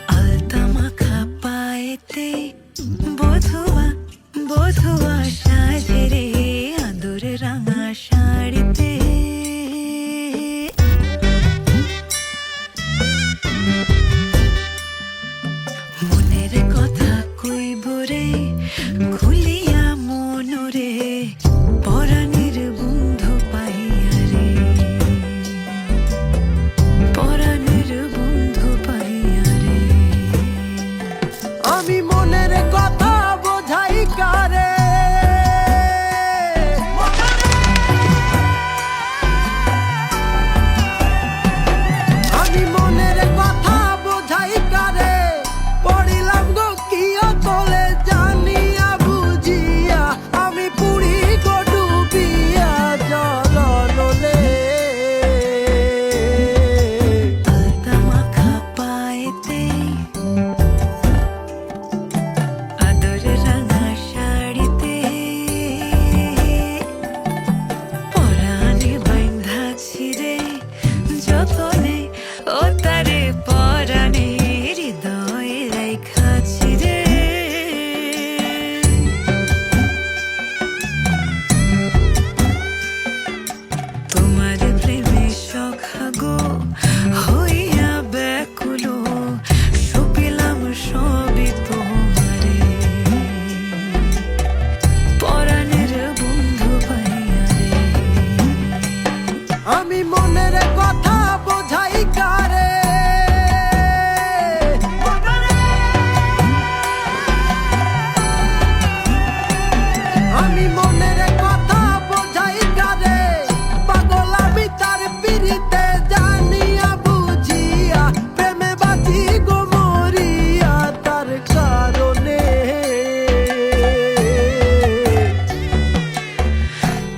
আলতা মাখা পায়েতে বধুয়া বধুয়া সাজে রে আদর রাঙা শাড়িতে মনের কথা কইব রে খুলিয়া মনরে পরাণের বন্ধু পাইয়া রে পরাণের বন্ধু পাইয়া রে আমি মনের কথা বোঝাই কারে আমি মনের কথা বোঝাই কারে পড়িলাম গো কিয়া তলে জানিয়া বুঝিয়া আমি পুরি গো ডুবিয়া জলনলে আলতা মাখা পায়েতে আদর রাঙা শাড়িতে পরাণে বাইন্ধাছি রে যতনে ও তারে পরাণে হৃদয়ে রাইখাছি রে তোমার প্রেমে সখাগো হইয়া ব্যাকুল সপিলাম সবই তোমারে পরাণের বন্ধু পাইয়া রে আমি মনের কথা বোঝাই কারে আমি মনের কথা বোঝাই কারে পাগল আমি তার পিরিতে জানিয়া বুঝিয়া প্রেমে বাঁচি গো মরিয়া তার কারণে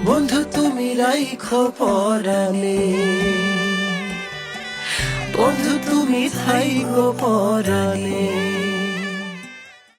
বন্ধু তুমি রাইখো পরাণে বন্ধু তুমি থাইকো পরাণে